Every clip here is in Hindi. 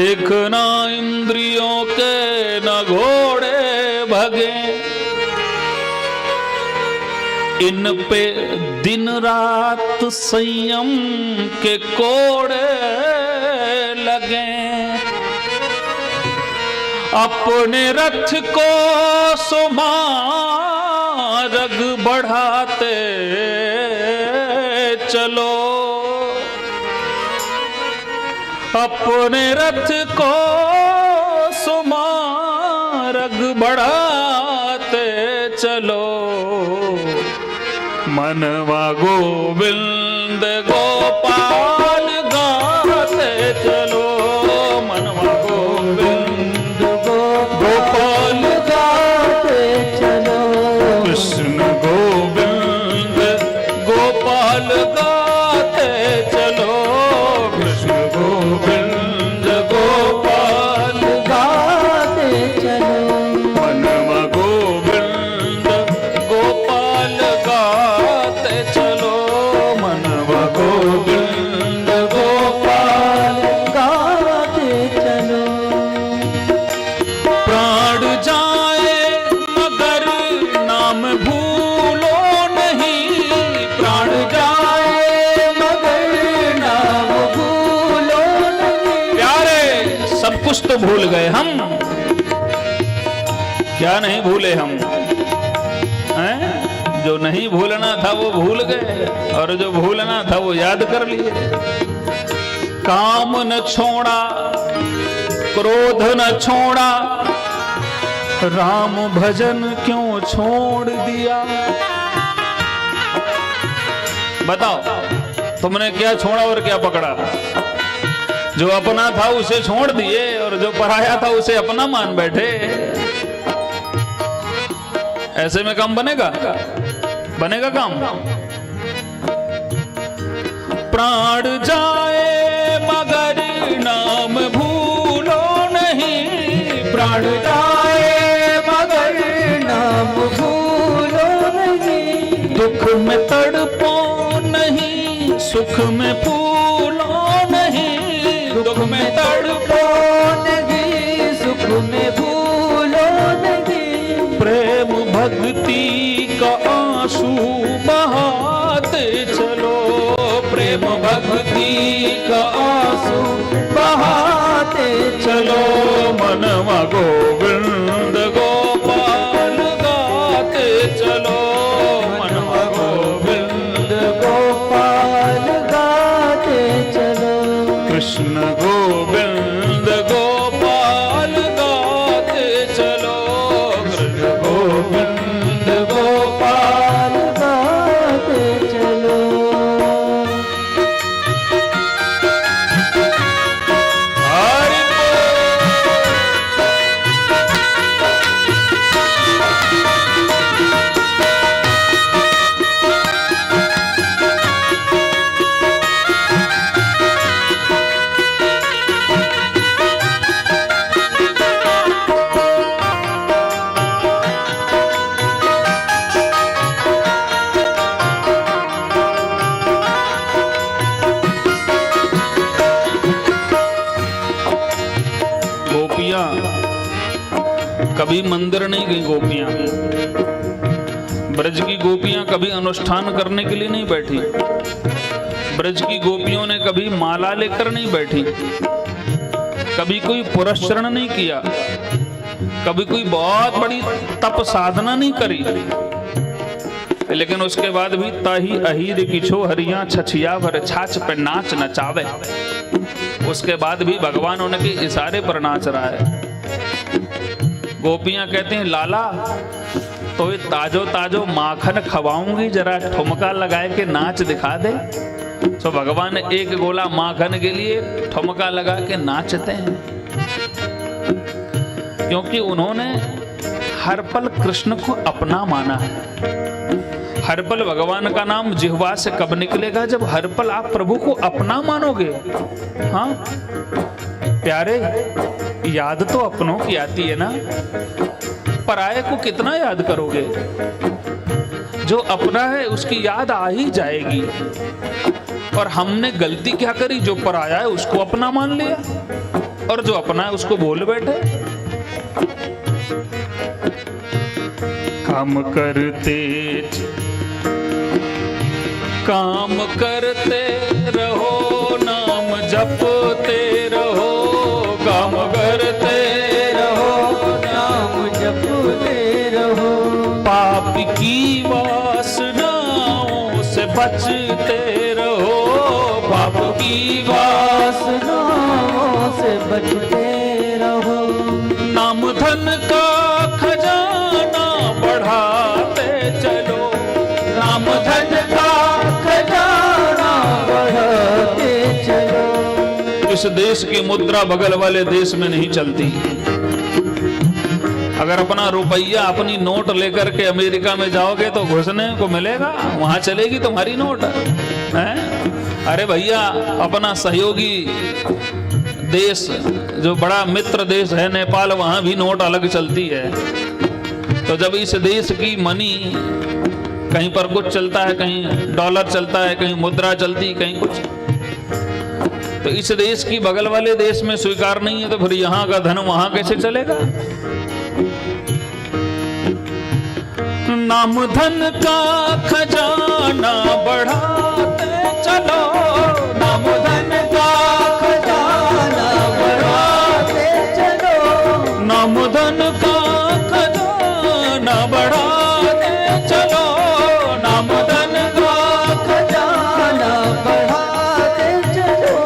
देखना इंद्रियों के न घोड़े भगे, इन पे दिन रात संयम के कोड़े लगे। अपने रथ को सुमारग बढ़ाते चलो, अपने रथ को सुमारग बढ़ाते चलो। मनवा गोविंद गोपाल गाते चलो, मनवा गोविंद गोपाल गाते चलो। कृष्ण गोविंद गोपाल गाते चलो, कृष्ण गोविंद गोपाल गाते चलो। मनवा गोविंद गोपाल गाते चलो, मनवा गोविंद गोपाल गाते चलो। प्राण जाए मगर नाम भूलो नहीं, प्राण जाए मगर नाम भूलो नहीं। प्यारे सब कुछ तो भूल गए हम, क्या नहीं भूले हम हैं? जो नहीं भूलना था वो भूल गए, और जो भूलना था वो याद कर लिए। काम न छोड़ा, क्रोध न छोड़ा, राम भजन क्यों छोड़ दिया? बताओ तुमने क्या छोड़ा और क्या पकड़ा? जो अपना था उसे छोड़ दिए, और जो पराया था उसे अपना मान बैठे। ऐसे में काम बनेगा? बनेगा काम? प्राण जाए मगर नाम भूलो नहीं, प्राण जाए मगर नाम भूलो नहीं। दुख में तड़पो नहीं, सुख में फूलो नहीं, दुख में तड़पो नहीं, सुख में भूलो नहीं। प्रेम भक्ति का आंसू बहाते चलो, प्रेम भक्ति का आंसू बहाते चलो। मनवा गोविंद गोपाल गाते चलो, मनवा गोविंद गोपाल गाते चलो। कृष्ण गोविंद गोपाल गाते चलो, कृष्ण गोविंद गोपाल गाते चलो। हरि गोपियां कभी मंदिर नहीं गई, गोपियां ब्रज की गोपियां कभी अनुष्ठान करने के लिए नहीं बैठी। ब्रज की गोपियों ने कभी माला लेकर नहीं बैठी, कभी कोई पुरस्चरण नहीं किया, कभी कोई बहुत बड़ी तप साधना नहीं करी। लेकिन उसके बाद भी ताही अहीर किछो हरिया छछिया भर छाछ पे नाच नचावे। उसके बाद भी भगवान उनके इशारे पर नाच रहा है। गोपियां कहते हैं लाला तो ये ताजो ताजो माखन खवाऊंगी, जरा ठुमका लगाए के नाच दिखा दे। तो भगवान एक गोला माखन के लिए ठुमका लगा के नाचते हैं, क्योंकि उन्होंने हर पल कृष्ण को अपना माना है। हर पल भगवान का नाम जिह्वा से कब निकलेगा? जब हर पल आप प्रभु को अपना मानोगे। हाँ प्यारे, याद तो अपनों की आती है ना, पराये को कितना याद करोगे? जो अपना है उसकी याद आ ही जाएगी। और हमने गलती क्या करी? जो पराया है उसको अपना मान लिया, और जो अपना है उसको भूल बैठे। काम करते रहो, नाम जपते रहो, काम करते रहो, नाम जपते रहो, पाप की वासनाओं से बचते रहो, पाप की वासनाओं से बचते रहो, नाम धन का खजाना बढ़ाते चलो, नाम धन का खजाना बढ़ाते चलो। इस देश की मुद्रा बगल वाले देश में नहीं चलती। अगर अपना रुपया अपनी नोट लेकर के अमेरिका में जाओगे तो घुसने को मिलेगा, वहां चलेगी तुम्हारी नोट है? अरे भैया, अपना सहयोगी देश जो बड़ा मित्र देश है नेपाल, वहां भी नोट अलग चलती है। तो जब इस देश की मनी कहीं पर कुछ चलता है, कहीं डॉलर चलता है, कहीं मुद्रा चलती, कहीं कुछ, तो इस देश की बगल वाले देश में स्वीकार नहीं है, तो फिर यहां का धन वहां कैसे चलेगा? नाम धन का खजाना बढ़ाते चलो, नाम धन का खजाना बढ़ाते चलो, नाम धन का खजाना बढ़ाते चलो, नाम धन का खजाना बढ़ाते चलो,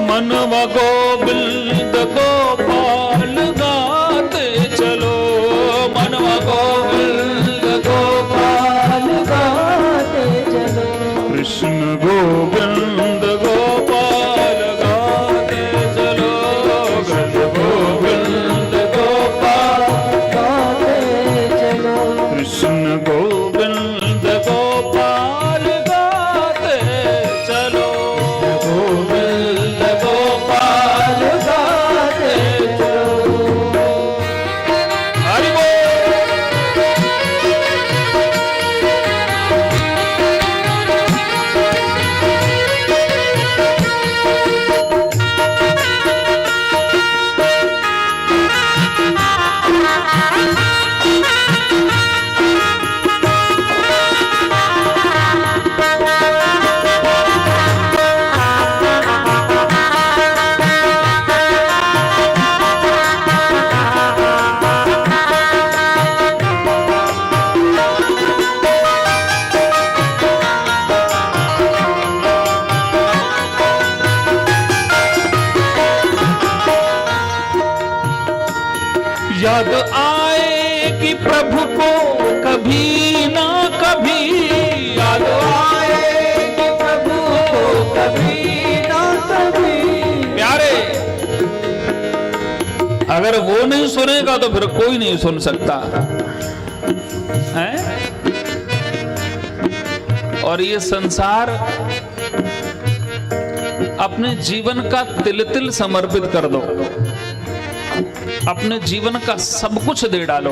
मनवा गोविंद गोपाल गाते चलो, मनवा गोविंद गोपाल गाते चलो, कृष्ण गोविंद गोपाल गाते चलो, कृष्ण गोविंद गोपाल गाते चलो, कृष्ण गोविंद गोपाल गाते चलो, गोविंद गोपाल गाते चलो। हरि बोल। याद आएगी प्रभु को कभी ना कभी, याद आएगी प्रभु को कभी ना कभी। प्यारे, अगर वो नहीं सुनेगा तो फिर कोई नहीं सुन सकता है। और ये संसार अपने जीवन का तिल तिल समर्पित कर दो, अपने जीवन का सब कुछ दे डालो,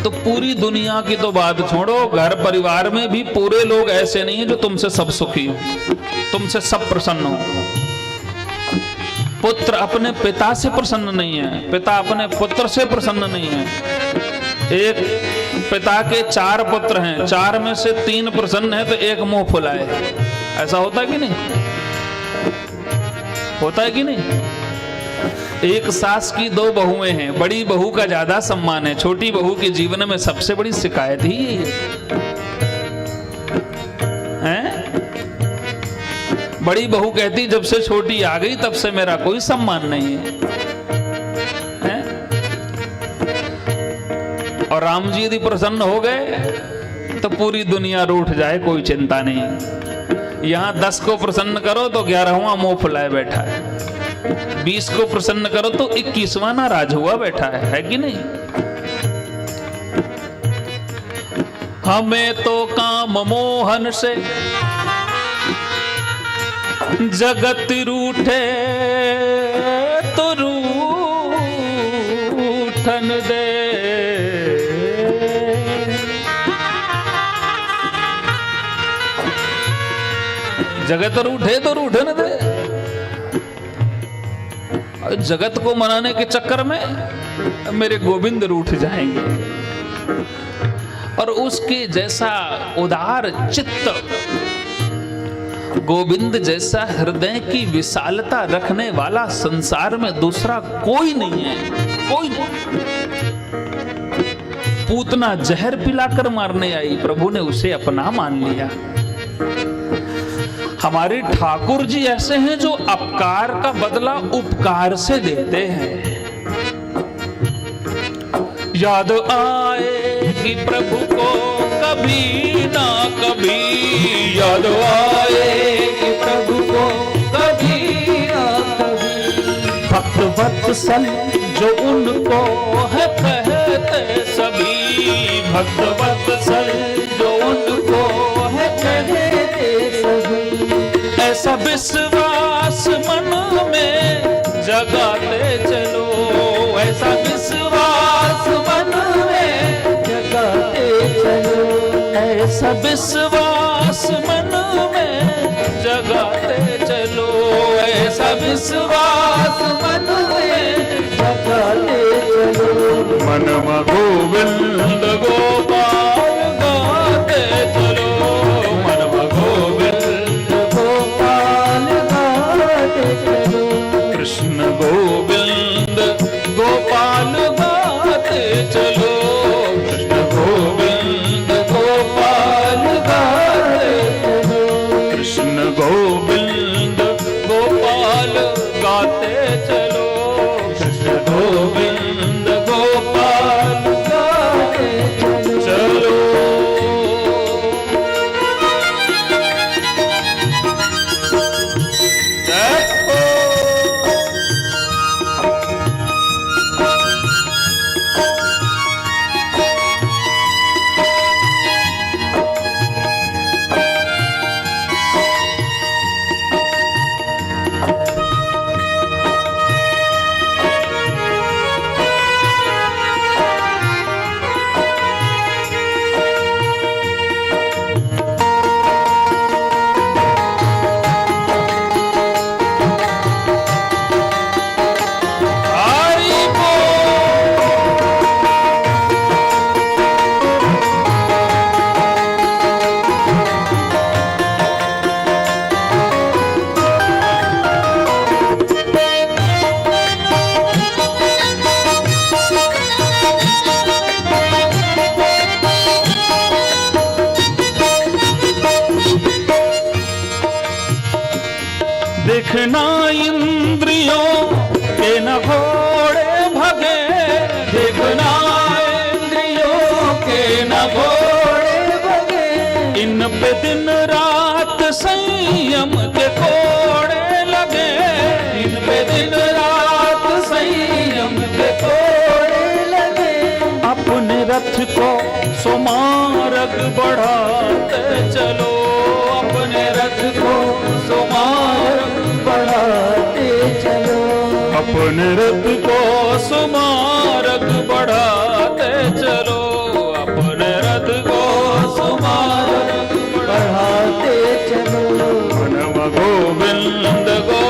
तो पूरी दुनिया की तो बात छोड़ो, घर परिवार में भी पूरे लोग ऐसे नहीं है जो तुमसे सब सुखी हो, तुमसे सब प्रसन्न हो। पुत्र अपने पिता से प्रसन्न नहीं है, पिता अपने पुत्र से प्रसन्न नहीं है। एक पिता के 4 पुत्र हैं, 4 में से 3 प्रसन्न है तो एक मुंह फुलाए। ऐसा होता है कि नहीं? होता है कि नहीं? एक सास की 2 बहुएं हैं, बड़ी बहू का ज्यादा सम्मान है, छोटी बहू के जीवन में सबसे बड़ी शिकायत ही यही है। बड़ी बहू कहती जब से छोटी आ गई तब से मेरा कोई सम्मान नहीं है? और राम जी यदि प्रसन्न हो गए तो पूरी दुनिया रूठ जाए, कोई चिंता नहीं। यहां 10 को प्रसन्न करो तो 11वां मुंह फुलाए बैठा है, 20 को प्रसन्न करो तो 21वां नाराज हुआ बैठा है कि नहीं? हमें तो काम मोहन से जगत रूठे तो रूठन दे, जगत रूठे तो रूठन दे। जगत को मनाने के चक्कर में मेरे गोविंद रूठ जाएंगे। और उसके जैसा उदार चित्त, गोविंद जैसा हृदय की विशालता रखने वाला संसार में दूसरा कोई नहीं है, कोई नहीं। पूतना जहर पिलाकर मारने आई, प्रभु ने उसे अपना मान लिया। हमारे ठाकुर जी ऐसे हैं जो अपकार का बदला उपकार से देते हैं। याद आएगी प्रभु को कभी ना कभी, याद आएगी प्रभु को कभी ना कभी। भक्त वत्सल जो उनको है कहते सभी, भक्त वत्सल जो उनको है कहते सभी। ऐसा विश्वास मन में जगाते चलो, ऐसा विश्वास मन में जगाते चलो, ऐसा विश्वास मन में जगाते चलो, ऐसा विश्वास मन में जगाते चलो। मनम गोविंद गोपाल गाते चलो, मनम गोविंद गोपाल गाते चलो। कृष्ण गोविंद गोपाल गाते चलो, कृष्ण गोविंद गोपाल गाते चलो, कृष्ण गोविंद गोपाल गाते चलो, कृष्ण गोविंद गोपाल गाते चलो। देखना इंद्रियों के न घोड़े भगे, देखना इंद्रियों के न घोड़े भगे। इन पे दिन रात संयम के कोड़े लगे, इन पे दिन रात संयम के कोड़े लगे। अपने रथ को सुमार्ग बढ़ाते चलो, अपने रथ को सुमार्ग बढ़ाते चलो, अपने रथ को सुमार्ग बढ़ाते चलो, अपने रथ को सुमार्ग बढ़ाते चलो। मनम गोविंद गो